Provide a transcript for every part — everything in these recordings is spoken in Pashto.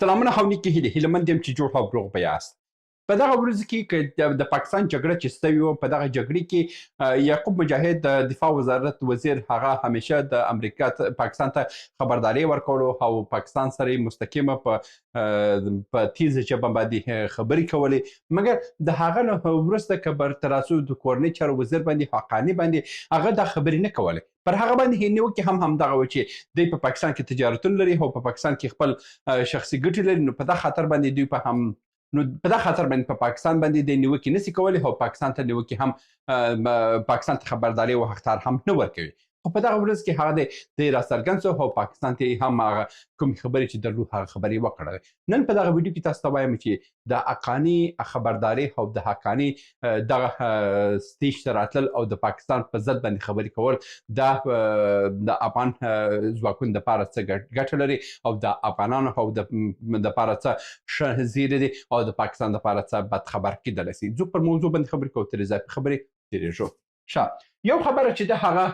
سلامونه او نیکې هیلې هیلهمند یم چې جوړ او روغ به یاست. په دغه ورځ کې که د پاکستان جګړه چې سوې وه، په دغه جګړې کې یعقوب مجاهد د دفاع وزارت وزیر هغه همیشه د امریکا پاکستان ته خبرداری ورکولو او پاکستان سره یې مستقیمه په تیزه ژبه باندې خبرې کولې، مګر د هغه نه وروسته که برتراسو د کورنۍ چارو وزیر باندې حقاني باندې هغه دا خبرې نه کولې. پر هغه باندې نیوکې هم همدغه وه چې دوی په پاکستان کې تجارتونه لري او په پاکستان کې خپل شخصي ګټې لري، نو په دغه خاطر باندې دوی په پاکستان باندې د نیوکې نشي کولی او پاکستان ته نیوکې هم پاکستان ته خبرداری او هشدار هم نه ورکوي. خو په دغه ورځ کې هغه دی راڅرګند شو او پاکستان ته هم هغه کومې خبرې چې درلود هغه خبرې وکړه. نن په دغه ویډیو کې تاسو ته وایم چې د حقاني خبرداری او د حقاني دغه سټیج ته راتلل او د پاکستان په ضد باندې خبرې کول دا د افغان ځواکونو دپاره څه ګټه لري او د افغانانو او دپاره څه ښه زیری دی او د پاکستان دپاره څه بد خبر کیدلی شي. ځو پر موضوع باندې خبرې کوو، تر اضافي خبرې تېرېږو. یو خبره چې ده هغه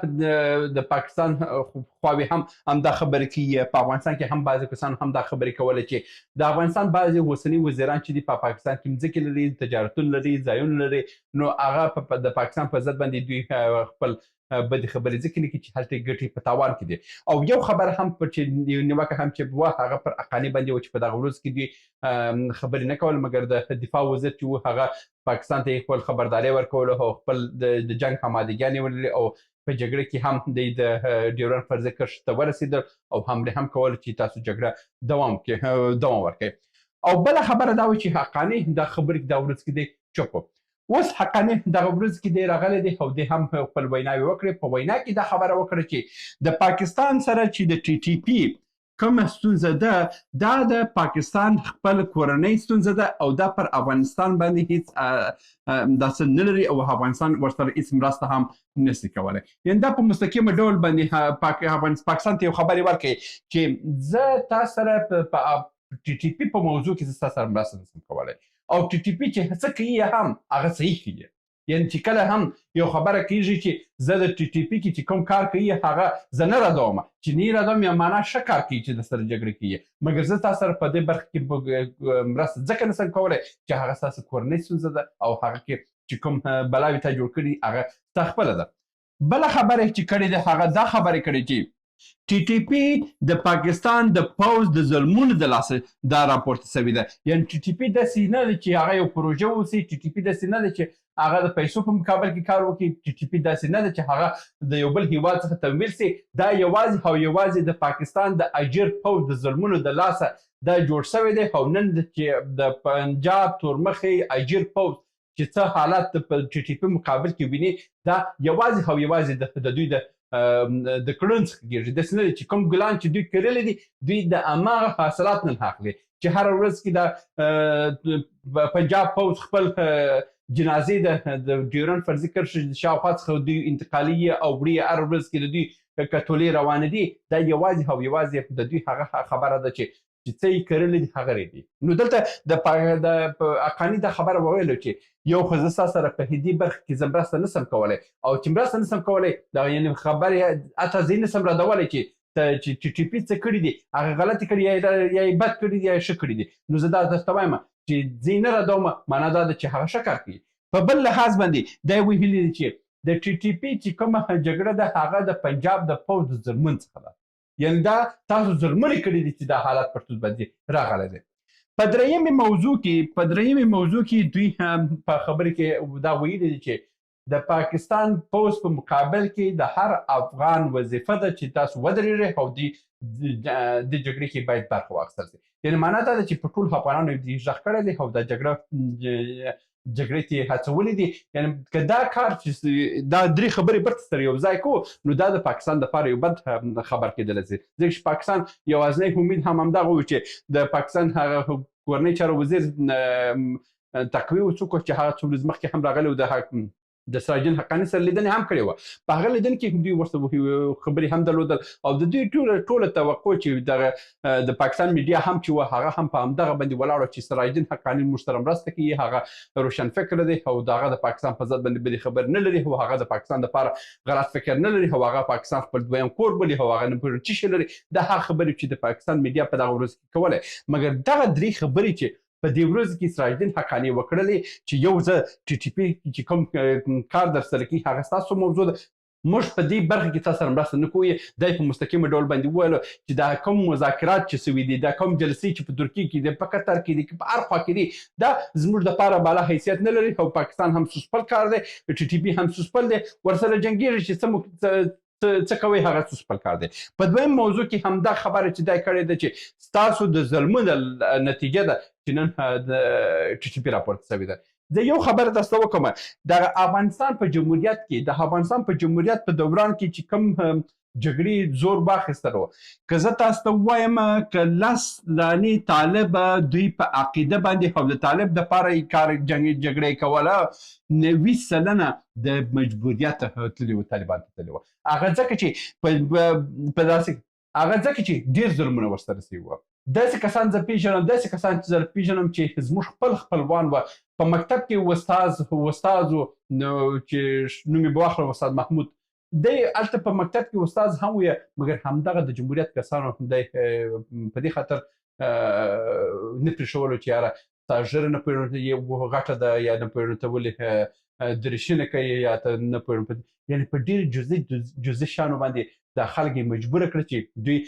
د پاکستان خواوې هم همدا خبرې کوي، په افغانستان کې هم بعضې کسانو هم دا خبرې کوله چې د افغانستان بعضې اوسني وزیران چې دي په پاکستان کې مځکې لري، تجارتونه لري، ځایونه لري، نو هغه د پاکستان په ضد باندې دوی خپل بدې خبرې ځکه نه کوي چې هلته ګټې په تاوان کې دي. او یو خبره هم چې نیوکه هم چې وه هغه پر حقاني باندې وه چې په دغه ورځ کې دوی خبرې نه کول، مګر د دفاع وزیر چې و هغه پاکستان ته یې خپل خبرداری ورکولو او خپل د جنګ آمادګیانې ولري او په جګړه کې هم دوی د ډیورنډ فرضي کرښې ته ورسېدل او حملې هم کول چې تاسو جګړه دوام ورکوي. او بله خبره دا وه چې حقاني دا خبرې دا ورځ کې دی چوپ و. اوس حقاني دغه ورځ کې دی راغلی دی او دی هم خپل ویناوې وکړې. په وینا کې دا خبره وکړه چې د پاکستان سره چې د ټي ټي پي کومه ستونزه ده دا د پاکستان خپل کورنۍ ستونزه ده او دا پر افغانستان باندې هیڅ داسې نه لري او افغانستان ورسره هیڅ مرسته هم نشي کولی. یعنې دا په مستقیمه ډول باندې پاکستان ته یو خبرې ورکوي چې زه تا سره په ټي ټي پي په موضوع کې زه ستا سره مرسته نشم کولی او ټي ټي پي چې څه کوي هم هغه صحیح کوي. یعنې چې کله هم یو خبره کېږي چې زه د ټي ټي پي کې چې کوم کار کوي هغه زه نه ردوم، چې نه یې ردوم یا معنا ښه کار کوي چې د سره جګړه کوي، مګر زه تا سره په دې برخه کې مرسته ځکه نشم کولی چې هغه ستاسو کورنۍ ستونزه ده او هغه کې چې کوم بلاوې تا جوړ کړي هغه ستا خپله ده. بله خبره چې کړې ده هغه دا خبرې کړې چې ټي ټي پي د پاکستان د پوځ د ظلمونو د لاسه دا راپورته شوې ده. یعنې ټي ټي پي داسې نه ده چې هغه یو پروژه اوسي، ټي ټي پي داسې نه ده چې هغه د پیسو په مقابل کې کار وکړي، ټي ټي پي داسې نه ده چې هغه د یو بل هیواد څخه تمویل سي. دا یوازې او یوازې د پاکستان د اجیر پوځ د ظلمونو د لاسه دا جوړ شوی دی. او نن چې د پنجاب تورمخې اجیر پوځ چې څه حالات په ټي ټي پي مقابل کې ویني، دا یوازې او یوازې د دوی د کړنو څخه کېږي. داسې نه دی چې کوم ګلان چې دوی کرلی دي دوی د هماغه حاصلات نن اخلي چې هره ورځ کې د پنجاب پوځ خپل جنازې د ډیورنډ فرضي کرښې شاوخوا څخه دوی انتقالي او وړي هره ورځ کې د دوی کټولې روانې دي. دا یوازې او یوازې د دوی هغه خبره ده چې څه یې کرلي دي هغه دی. نو دلته د حقاني دا خبره وویلو چې یو خو زه ستا سره په دې برخه کې زه مرسته نشم کولی او چې مرسته نشم کولی دا یعنې خبرې حتی زه یې نشم ردولی چې ټي ټي پي څه کړي دي هغه غلطې کړي یا یې بد کړي دي یا یې ښه کړي دي. نو زه دا درته وایم چې زه یې نه ردوم، معنا دا ده چې هغه ښه کار کوي. په بل لحاظ باندې دا یې ویلي دي چې د ټي ټي پي چې کومه جګړه ده هغه د پنجاب د پوځ د ظلمون څخه ده. یعنې دا تاسو ظلمونې کړي دي چې دا حالت پر توس باندې راغلی دی. په درېیمې موضوع کې دوی په خبرې کې دا ویلي دي چې د پاکستان پوځ په مقابل کې د هر افغان وظیفه ده چې تاسو ودرېږئ او د جګړې کې باید برخه واخیستل شي. یعنې معنا دا ده چې په ټول افغانانو یې غږ کړی دی او دا جګړې ته یې هڅولي دي. یعنې که دا کار چې دا درې خبرې برته سره یو ځای کوو نو دا د پاکستان دپاره یو بد خبر کېدلی شي. ځکه چې پاکستان یوازینی امید هم همدغه و چې د پاکستان هغه کورنۍ چارو وزیر تقوی و څوک چې هغه څو ورځې مخکې هم راغلی و د د سراج الدین حقاني سره لیدنه هم کړې وه. په هغه لیدنه کې دوی ورته خبرې هم درلودل او د دوی ټوله توقع چې دغه د پاکستان میډیا هم چې وه هغه هم په همدغه باندې ولاړه چې سراج الدین حقاني موږ سره مرسته کوي، هغه روشن فکره دی او دغه د پاکستان په ضد باندې بلې خبر نه لري او هغه د پاکستان دپاره غلط فکر نه لري او هغه پاکستان خپل دویم کور بولي او هغه نه پوهېږي څه شی لري. دا هغه خبرې چې د پاکستان میډیا په دغه ورځ کې کولی، مګر دغه درې خبرې چې په دې ورځ کې سراج الدین حقاني وکړلې چې یو زه ټي ټي پي چې کوم کار در سره کوي هغه ستاسو موضوع ده، موږ په دې برخه کې تاسو سره مرسته نه کوو. دی په مستقیمه ډول باندې وویل چې دا کوم مذاکرات چې سوي دي، دا کوم جلسې چې په ترکیې کې دي، په قطر کې دي، په هر خوا کې دي، دا زموږ دپاره بالا حیثیت نه لري او پاکستان هم سوسپل کار دی، ټي ټي پي هم سوسپل دی، ورسره جنګېږي چې څه کوي هغه سوسپل کار دی. په دویم موضوع کې همدا خبره چې دی کړې ده چې ستاسو د ظلمونو نتیجه ده چې نن د ټي ټي پي راپورته سوې ده. زه یو خبره تاسو ته وکړم، د افغانستان په جمهوریت کې د افغانستان په جمهوریت په دوران کې چې کوم جګړې زور واخیستلو، که زه تاسو ته ووایم که 10 دانې طالب دوی په عقیده باندې او د طالب دپاره یې کار جګړه کوله 90 سلنه د مجبوریت تللي وو، طالبان ته تللي وو. هغه ځکه چې په داسې هغه ځکه چې ډېر ظلمونه ورسره سوي وو. داسې کسان زه پېژنم، داسې کسان چې زه پېژنم چې زموږ خپلوان وه. په مکتب کې استاد و چې نوم یې به واخلم استاد محمود، دی هلته په مکتب کې استاد هم ویه، مګر همدغه د جمهوریت کسانو دی په دې خاطر نه پرېښولو چې یاره تا ژر نه پوهېږم یو غټه ده یا نه پوهېږم ته ولې درېشي نه کوې یا ته نه پوهېږم، یعنې په ډېرې جزئي شیانو باندې دا خلک یې مجبوره کړه چې دوی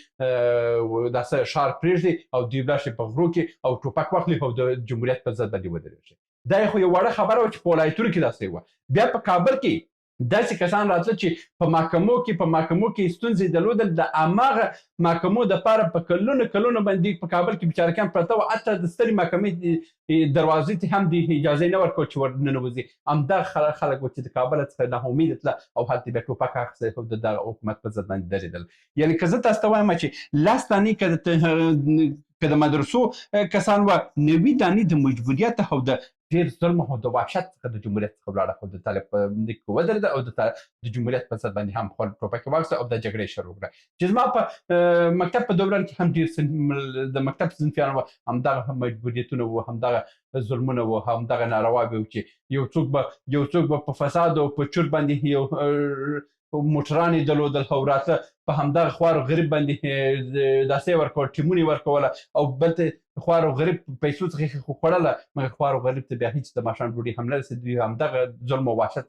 داسې ښار پرېږدي او دوی ولاړ شي په غرو کې او ټوپک واخلي او د جمهوریت په ضد باندې ودرېږي. دا خو یو وړه خبره وه چې په ولایتونو کې داسې وه. بیا په کابل کې داسې کسان راتله چې په محکمو کې ستونزې درلودل، د هماغه محکمو دپاره په کلونو باندې په کابل کې بیچارهګان پرته وه، حتی د سترې محکمې دروازې ته هم د اجازه نه ورکول چې ورننوځي. همدغه خلک وو چې د کابل څخه ناامیده تله او هلته بیا ټوپک اخیستی او د دغه حکومت په ضد باندې درېدل. یعنې که زه تاسو ته وایم چې 10 دانې که د مدرسو کسان وه، 90 دانې د مجبوریت او د ډېر ظلم او د وحشت څخه د جمهوریت څخه ولاړه او د طالب په کې ودرېده او د جمهوریت په ضد باندې هم خپل ټوپک یې واخیسته او د جګړې شروع کړه. چې زما په مکتب په دوران کې هم ډېر د مکتب صنفیان وه، همدغه مجبوریتونه وو، همدغه ظلمونه وو، همدغه نارواوې وو چې یو څوک به په فساد او په چور باندې یو موټرانې درلودل او راته په همدغه خوار و غریب باندې داسې ورکول، ټیمونه یې ورکوله او بل ته خوار و غریب پیسو څخه یې خوړله، مګر خوار و غریب ته بیا هېڅ د ماښام ډوډۍ هم نه رسېد. دوی همدغه ظلم او وحشت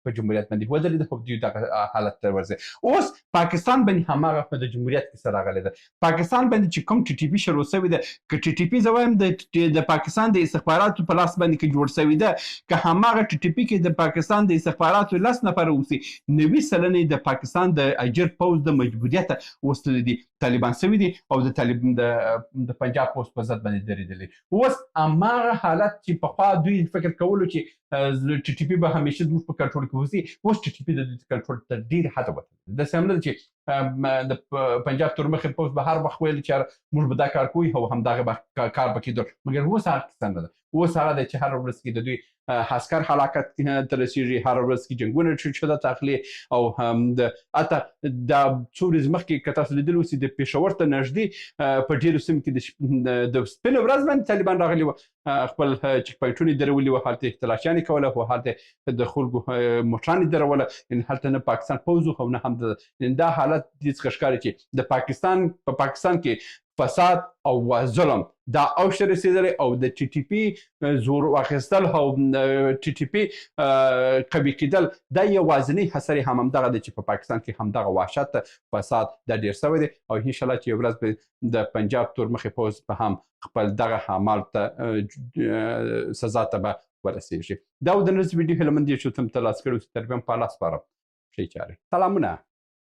په جمهوریت باندې ودرېده او دوی دغه حالت ته ورځي. اوس پاکستان باندې هماغه د جمهوریت کیسه راغلې ده. پاکستان باندې چې کوم ټي ټي پي شروع سوې ده، که ټي ټي پي زه وایم د پاکستان د استخباراتو په لاس باندې که جوړ سوې ده، که هماغه ټي ټي پي کې د پاکستان د استخباراتو 10 نفره اوسي، 90 سلنې د پاکستان د اجر پوځ د مجبوریته وستلي دي، طالبان سوي دي او د پنجاب پوځ په ضد باندې درېدلي. اوس هماغه حالت چې پخوا دوی فکر کولو چې ټي ټي پي به همیشه زموږ په کنټرول کې اوسي، اوس ټي ټي پي د دوی کنټرول تر ډېرې حده وتلی. داسې هم نه ده چې د پنجاب تورمخې پوځ به هر وخت ویل چې موږ به دا کار کوو او همدغه کار به کېدل، مګر اوس هغه کیسه نه ده. اوس هغه دی چې هره ورځ کې د دوی عسکر هلاکت ته رسېږي، هره ورځ کې جنګونه شدت اخلي او حتی دا څو ورځې مخکې که تاسو لیدلي اوسئ د پېښور ته نږدې په ډېرو سیمو کې د سپینې ورځ باندې طالبان راغلي وو، خپل چک پوینټونه یې درولي وو، هلته اختلاشیانې کوله او هلته د خلکو موټرانې دروله، یعنې هلته نه پاکستان پوځ و او نه هم دا حالت دې څخه ښکاري چې د پاکستان کې فساد او ظلم دا اوج ته رسېدلی او د ټي ټي پي زور واخیستل او ټي ټي پي قوي کېدل دا یوازینی حسر هم همدغه دی چې په پاکستان کې همدغه وحشت فساد دا ډېر سوی دی او انشاءالله چې یو ورځ به د پنجاب تورمخې پوځ به هم خپل دغه اعمال ته سزا ته به ورسېږي. دا و د نن ورځې ویډیو هیله مند یم چې تم ترلاسه کړی اوسئ. تر بیا هم په الله سپارم. ښې چارې. سلامونه.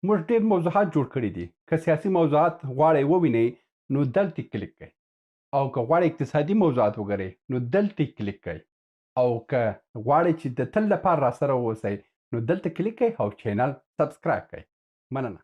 موږ ډېر موضوعات جوړ کړي دي. که سیاسي موضوعات غواړئ ووینئ نو دلته کلیک کړئ، او که غواړئ اقتصادي موضوعات وګورئ نو دلته کلیک کړئ، او که غواړئ چې د تل لپاره راسره واوسئ نو دلته کلیک کړئ او چینل سبسکرایب کړئ. مننه.